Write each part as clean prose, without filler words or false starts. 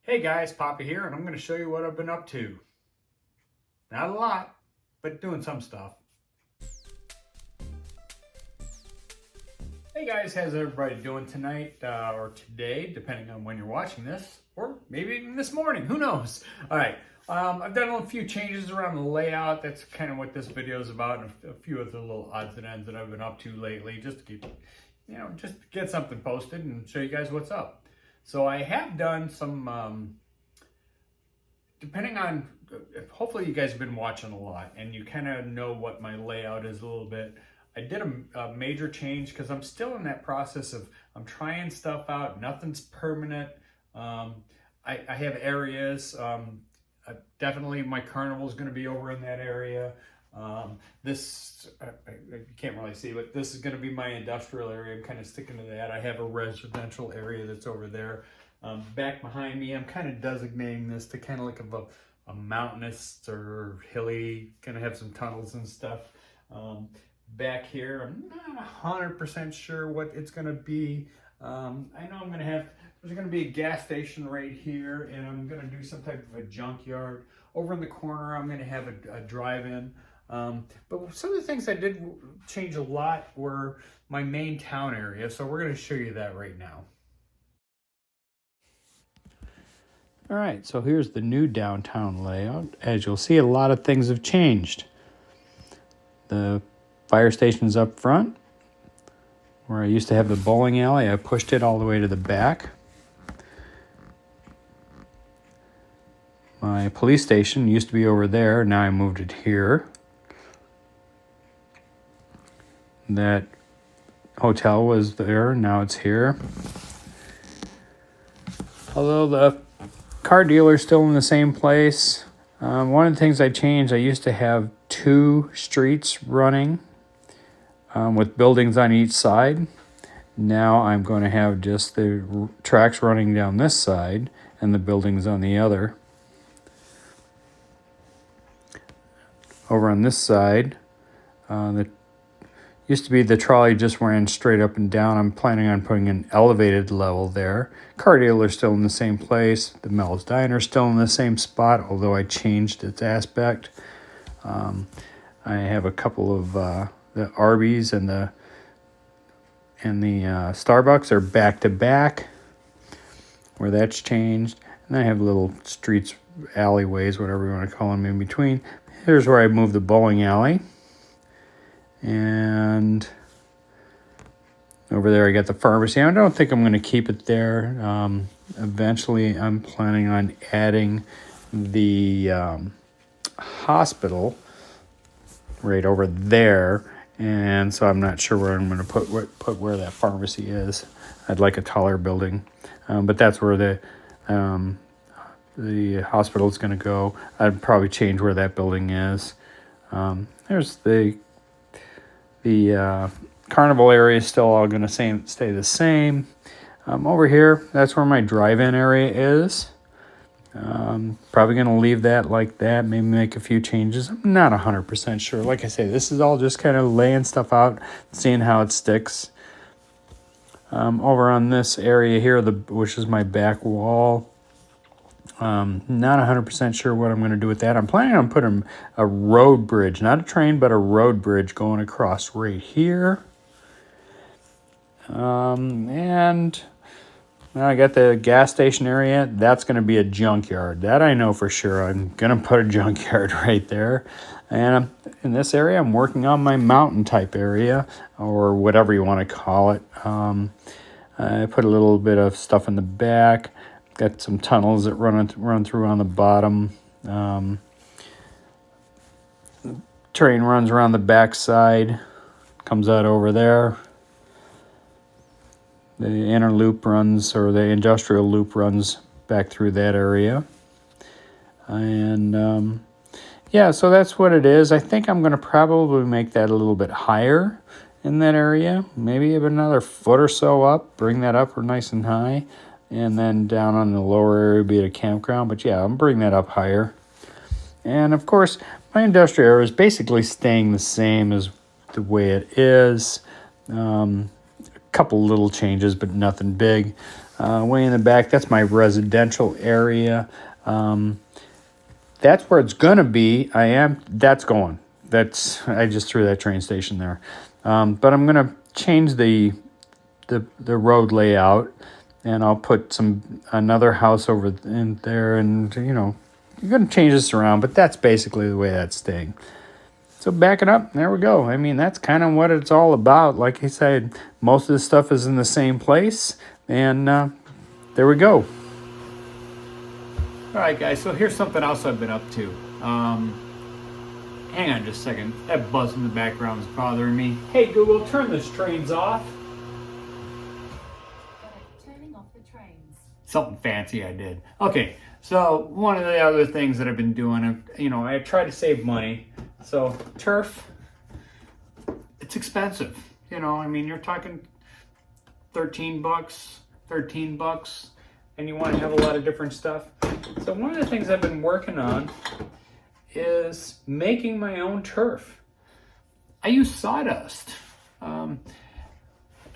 Hey guys, Papa here, and I'm going to show you what I've been up to. Not a lot, but doing some stuff. Hey guys, how's everybody doing tonight or today, depending on when you're watching this, or maybe even this morning, who knows? All right, I've done a few changes around the layout. That's kind of what this video is about, and a few of the little odds and ends that I've been up to lately, just to keep, just to get something posted and show you guys what's up. So I have done some, depending on, hopefully you guys have been watching a lot and you kind of know what my layout is a little bit. I did a major change because I'm still in that process of, I'm trying stuff out. Nothing's permanent. I have areas. Definitely my carnival is going to be over in that area. This, you can't really see, but this is going to be my industrial area. I'm kind of sticking to that. I have a residential area that's over there. Back behind me, I'm kind of designating this to kind of like a mountainous or hilly, kind of have some tunnels and stuff. Back here, I'm not 100% sure what it's going to be. I know I'm going to have, there's going to be a gas station right here, and I'm going to do some type of a junkyard. Over in the corner, I'm going to have a drive-in. But some of the things I did change a lot were my main town area, so we're going to show you that right now. All right, so here's the new downtown layout. As you'll see, a lot of things have changed. The fire station's up front. Where I used to have the bowling alley, I pushed it all the way to the back. My police station used to be over there, now I moved it here. That hotel was there, now it's here. Although the car dealer's still in the same place. One of the things I changed, I used to have 2 streets running with buildings on each side. Now I'm going to have just the tracks running down this side and the buildings on the other. Over on this side, the used to be the trolley just ran straight up and down. I'm planning on putting an elevated level there. Car dealer's still in the same place. The Mel's Diner's still in the same spot, although I changed its aspect. I have a couple of the Arby's and the Starbucks are back to back, where that's changed. And I have little streets, alleyways, whatever you want to call them, in between. Here's where I moved the bowling alley. And over there I got the pharmacy. I don't think I'm going to keep it there. Eventually I'm planning on adding the hospital right over there. And so I'm not sure where I'm going to put where that pharmacy is. I'd like a taller building. But that's where the hospital is going to go. I'd probably change where that building is. There's the carnival area is still all going to stay the same. Over here, that's where my drive-in area is. Probably going to leave that like that, maybe make a few changes. I'm not 100% sure. Like I say, this is all just kind of laying stuff out, seeing how it sticks. Over on this area here, which is my back wall, not 100% sure what I'm going to do with that. I'm planning on putting a road bridge, not a train, but a road bridge going across right here. And now I got the gas station area. That's going to be a junkyard. That I know for sure. I'm going to put a junkyard right there. And in this area, I'm working on my mountain type area, or whatever you want to call it. I put a little bit of stuff in the back. Got some tunnels that run through on the bottom. Train runs around the back side, comes out over there. The inner loop runs, or the industrial loop runs back through that area. And yeah, so that's what it is. I think I'm going to probably make that a little bit higher in that area. Maybe another foot or so up, bring that up nice and high. And then down on the lower area be at a campground. But yeah, I'm bringing that up higher. And of course, my industrial area is basically staying the same as the way it is. A couple little changes, but nothing big. way in the back. That's my residential area. That's where it's gonna be. That's going. I just threw that train station there. But I'm gonna change the road layout, and I'll put another house over in there, and I'm gonna change this around, but that's basically the way that's staying. So backing up, there we go. I mean, that's kind of what it's all about. Like I said, most of the stuff is in the same place, and there we go. All right, guys, so here's something else I've been up to. Hang on just a second. That buzz in the background is bothering me. Hey, Google, turn those trains off. Turning off the trains. Something fancy I did. Okay, so one of the other things that I've been doing, I try to save money. So turf, it's expensive. I mean, you're talking $13, and you want to have a lot of different stuff. So one of the things I've been working on is making my own turf. I use sawdust. And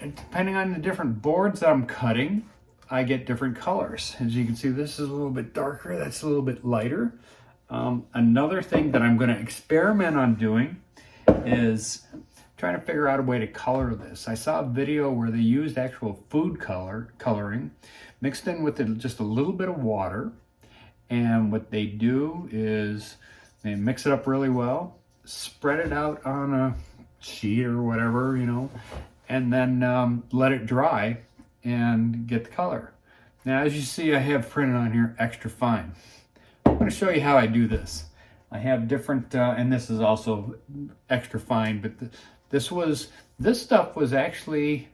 depending on the different boards that I'm cutting, I get different colors. As you can see, this is a little bit darker, that's a little bit lighter. Another thing that I'm going to experiment on doing is trying to figure out a way to color this. I saw a video where they used actual food coloring mixed in with just a little bit of water, and what they do is they mix it up really well, spread it out on a sheet or whatever, and then let it dry and get the color. Now, as you see, I have printed on here extra fine. I'm going to show you how I do this. I have different, and this is also extra fine, but this stuff was actually,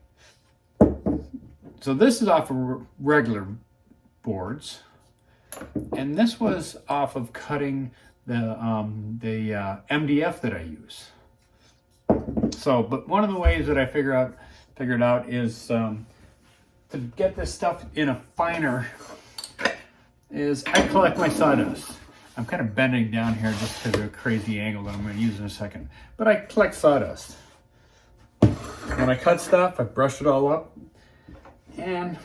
so this is off of regular boards, and this was off of cutting the MDF that I use. So, but one of the ways that I figured out is to get this stuff in a finer is I collect my sawdust. I'm kind of bending down here just because of a crazy angle that I'm going to use in a second. But I collect sawdust. When I cut stuff, I brush it all up. And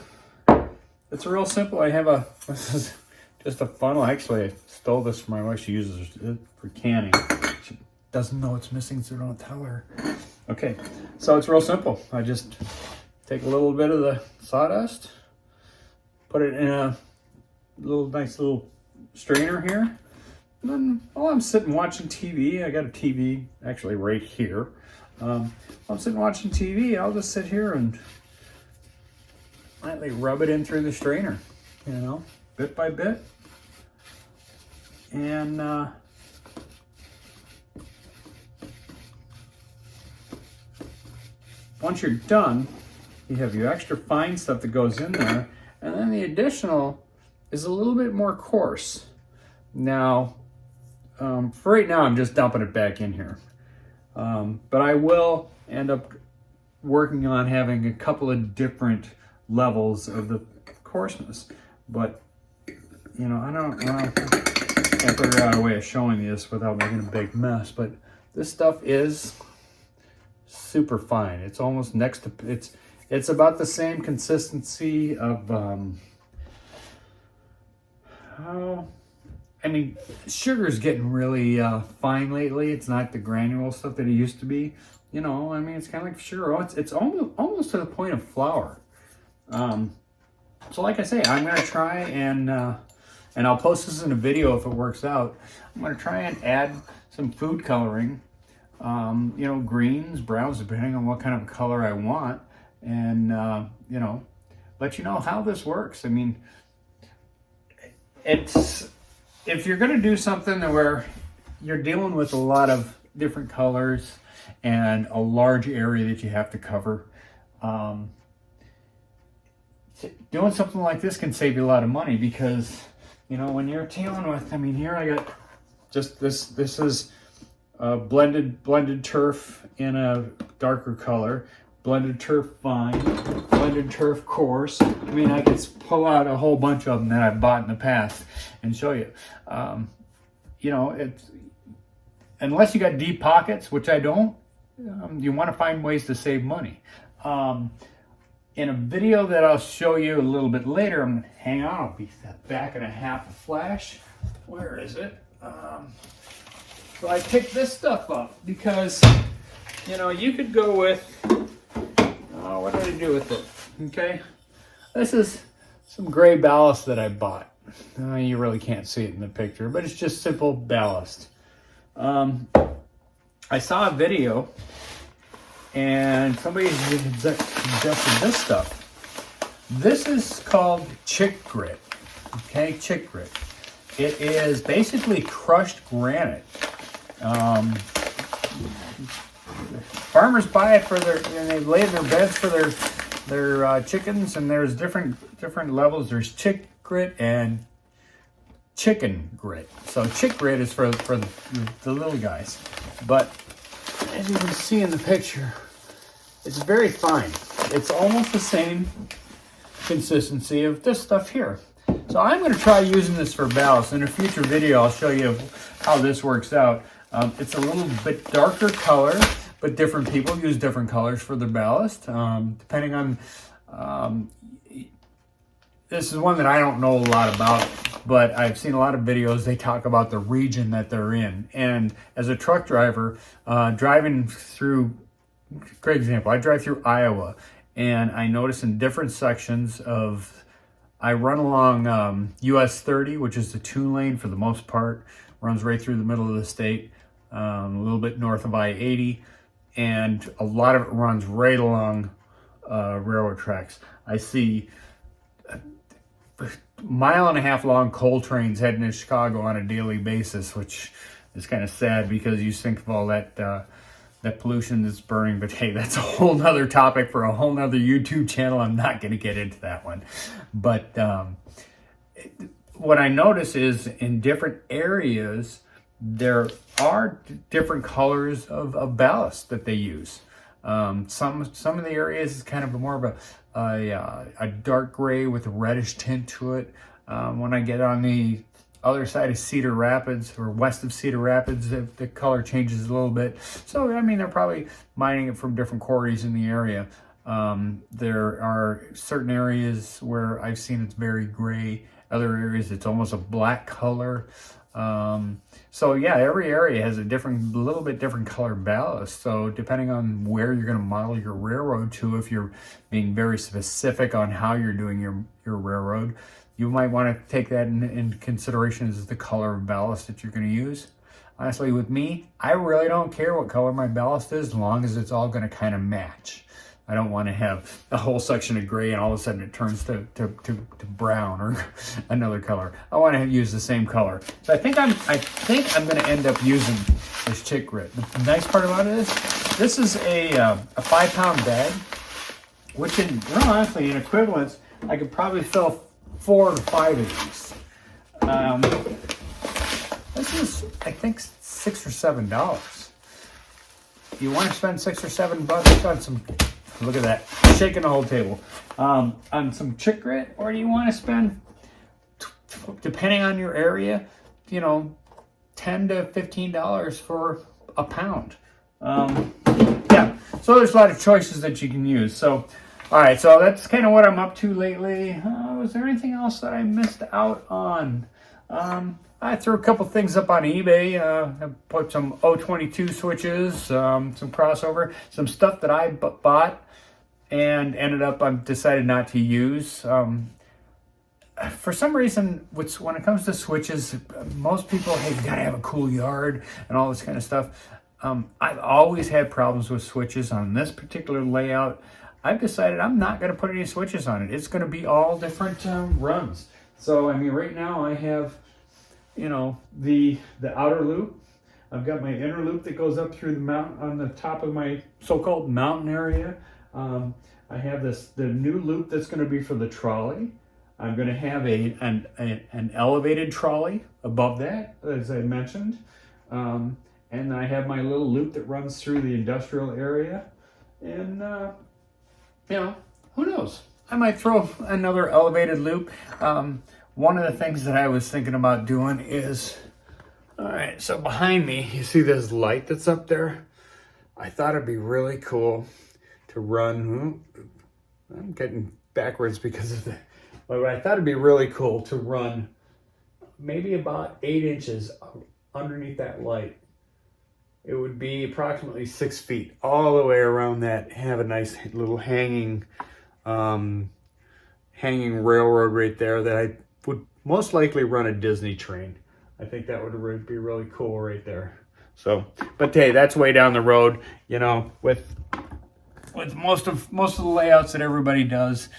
it's real simple. I have this is just a funnel. Actually, I stole this from my wife. She uses it for canning. She doesn't know it's missing, so don't tell her. Okay, so it's real simple. I just take a little bit of the sawdust, put it in a nice little strainer here. And then while I'm sitting watching TV, I got a TV actually right here. While I'm sitting watching TV, I'll just sit here and lightly rub it in through the strainer, bit by bit. And once you're done, you have your extra fine stuff that goes in there, and then the additional is a little bit more coarse. Now, for right now, I'm just dumping it back in here. But I will end up working on having a couple of different levels of the coarseness. But, I can't figure out a way of showing this without making a big mess. But this stuff is super fine. It's almost next to, it's about the same consistency of, sugar's getting really fine lately. It's not the granule stuff that it used to be. It's kind of like sugar. It's almost to the point of flour. So like I say, I'm gonna try and I'll post this in a video if it works out. I'm gonna try and add some food coloring, greens, browns, depending on what kind of color I want, and let you know how this works. I mean, if you're going to do something where you're dealing with a lot of different colors and a large area that you have to cover, doing something like this can save you a lot of money, because when you're dealing with, here I got just this is blended turf in a darker color, blended turf fine, blended turf coarse. I could pull out a whole bunch of them that I've bought in the past and show you. It's, unless you got deep pockets, which I don't, you want to find ways to save money. in a video that I'll show you a little bit later, I'm going to hang on, I'll be back in a half a flash. Where is it? So I picked this stuff up because, you know, you could go with, what did I do with it? Okay, this is some gray ballast that I bought. You really can't see it in the picture, but it's just simple ballast. I saw a video and somebody suggested this stuff. This is called chick grit. Okay, chick grit. It is basically crushed granite. Farmers buy it for and they lay in their beds for their chickens, and there's different levels. There's chick grit and chicken grit. So chick grit is for the little guys, but as you can see in the picture, it's very fine. It's almost the same consistency of this stuff here. So I'm going to try using this for ballast. In a future video, I'll show you how this works out. It's a little bit darker color, but different people use different colors for their ballast, depending on, this is one that I don't know a lot about, but I've seen a lot of videos. They talk about the region that they're in. And as a truck driver, driving through, great example, I drive through Iowa, and I notice in different sections I run along US 30, which is the 2-lane for the most part, runs right through the middle of the state, a little bit north of I-80, and a lot of it runs right along railroad tracks. I see 1.5 mile long coal trains heading to Chicago on a daily basis, which is kind of sad because you think of all that pollution that's burning. But hey, that's a whole nother topic for a whole nother YouTube channel. I'm not going to get into that one. But what I notice is in different areas, there are different colors of ballast that they use. Some of the areas is kind of more of a dark gray with a reddish tint to it. When I get on the other side of Cedar Rapids or west of Cedar Rapids, the color changes a little bit. So, I mean, they're probably mining it from different quarries in the area. There are certain areas where I've seen it's very gray. Other areas, it's almost a black color. So yeah, every area has a little bit different color ballast. So depending on where you're going to model your railroad to, if you're being very specific on how you're doing your railroad, you might want to take that in consideration as the color of ballast that you're going to use. Honestly, with me, I really don't care what color my ballast is, as long as it's all going to kind of match. I don't want to have a whole section of gray and all of a sudden it turns to brown or another color. I want to use the same color. So I think I'm going to end up using this chick grit. The nice part about it is this is a 5-pound bag, which honestly, in equivalence, I could probably fill 4 to 5 of these. This is, I think, $6 or $7. You want to spend $6 or $7 on some, look at that, shaking the whole table, on some chick grit, or do you want to spend, depending on your area, you know, $10 to $15 for a pound? Yeah, so there's a lot of choices that you can use. So, all right, so that's kind of what I'm up to lately. Was there anything else that I missed out on? I threw a couple things up on eBay. I put some 022 switches, some crossover, some stuff that I bought and ended up I decided not to use. For some reason, when it comes to switches, most people, hey, you gotta have a cool yard and all this kind of stuff. I've always had problems with switches on this particular layout. I've decided I'm not going to put any switches on it. It's going to be all different runs. So, I mean, right now I have, you know, the outer loop. I've got my inner loop that goes up through the mountain on the top of my so-called mountain area. I have the new loop that's going to be for the trolley. I'm going to have an elevated trolley above that, as I mentioned. And I have my little loop that runs through the industrial area. And, you know, who knows? I might throw another elevated loop. One of the things that I was thinking about doing is, all right, so behind me, you see this light that's up there? I thought it'd be really cool to run, I'm getting backwards because of the, but I thought it'd be really cool to run maybe about 8 inches underneath that light. It would be approximately 6 feet all the way around that, have a nice little hanging railroad right there that I would most likely run a Disney train. I think that would be really cool right there. So, but hey, that's way down the road, you know, with most of the layouts that everybody does.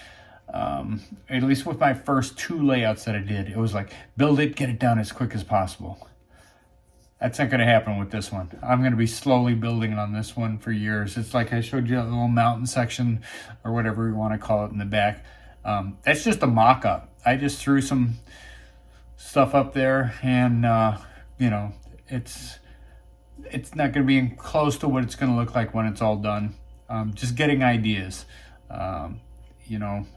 At least with my first 2 layouts that I did, it was like, build it, get it done as quick as possible. That's not going to happen with this one. I'm going to be slowly building on this one for years. It's like I showed you a little mountain section or whatever you want to call it in the back. That's just a mock-up. I just threw some stuff up there, and you know, it's not going to be close to what it's going to look like when it's all done. Just getting ideas. You know,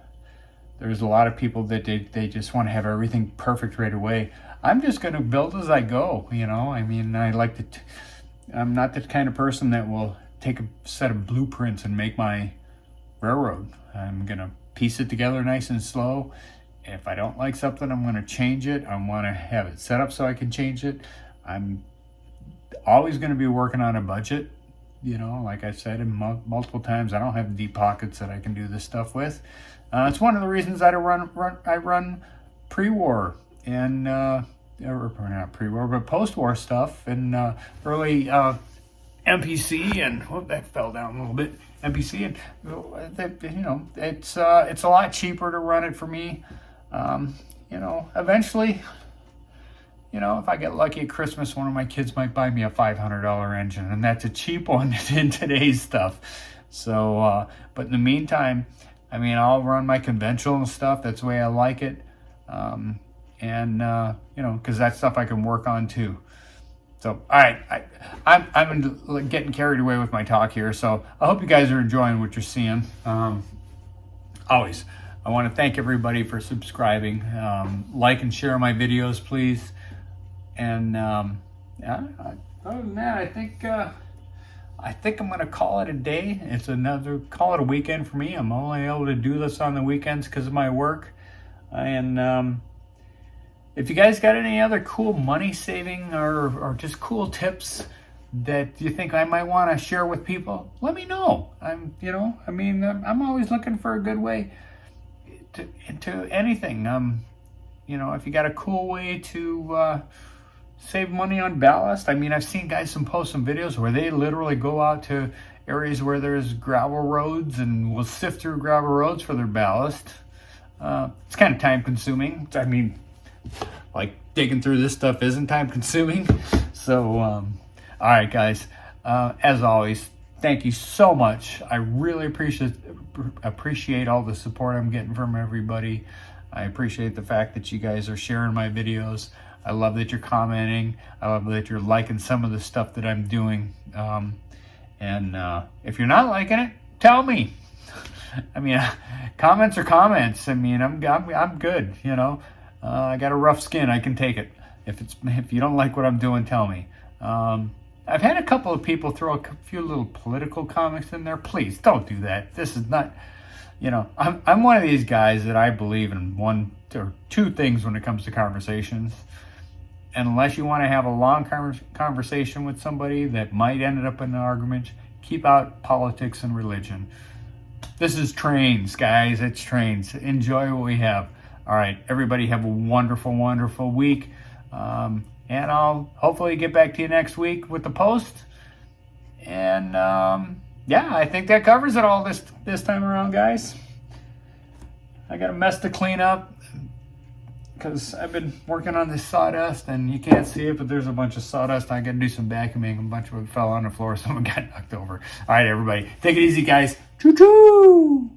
there's a lot of people that they just want to have everything perfect right away. I'm just going to build as I go, you know. I mean, I'm not the kind of person that will take a set of blueprints and make my railroad. I'm going to piece it together nice and slow. If I don't like something, I'm going to change it. I want to have it set up so I can change it. I'm always going to be working on a budget. You know, like I said multiple times, I don't have deep pockets that I can do this stuff with. It's one of the reasons I run pre-war and or not pre-war, but post-war stuff and early MPC, and that fell down a little bit. MPC, and you know, it's a lot cheaper to run it for me. You know, eventually, you know, if I get lucky at Christmas, one of my kids might buy me a $500 engine, and that's a cheap one in today's stuff. So, but in the meantime, I mean, I'll run my conventional stuff. That's the way I like it. And you know, because that's stuff I can work on too. So, all right, I'm getting carried away with my talk here. So I hope you guys are enjoying what you're seeing. Always, I want to thank everybody for subscribing. Like and share my videos, please. And yeah, other than that, I think I'm gonna call it a day. Call it a weekend for me. I'm only able to do this on the weekends because of my work. And if you guys got any other cool money saving or just cool tips that you think I might want to share with people, let me know. I'm always looking for a good way to anything. You know, if you got a cool way to save money on ballast. I mean, I've seen guys post some videos where they literally go out to areas where there's gravel roads and will sift through gravel roads for their ballast. It's kind of time consuming. I mean, like digging through this stuff isn't time consuming. So, all right, guys, as always, thank you so much. I really appreciate all the support I'm getting from everybody. I appreciate the fact that you guys are sharing my videos. I love that you're commenting. I love that you're liking some of the stuff that I'm doing. And if you're not liking it, tell me. I mean, comments are comments. I mean, I'm good. You know, I got a rough skin. I can take it. If you don't like what I'm doing, tell me. I've had a couple of people throw a few little political comments in there. Please don't do that. This is not. You know, I'm one of these guys that I believe in one or two things when it comes to conversations. And unless you want to have a long conversation with somebody that might end up in an argument, keep out politics and religion. This is trains, guys. It's trains. Enjoy what we have. All right, everybody have a wonderful, wonderful week. And I'll hopefully get back to you next week with the post. And yeah, I think that covers it all this time around, guys. I got a mess to clean up because I've been working on this sawdust, and you can't see it, but there's a bunch of sawdust. I got to do some vacuuming. A bunch of it fell on the floor. Someone got knocked over. All right, everybody, take it easy, guys. Choo-choo!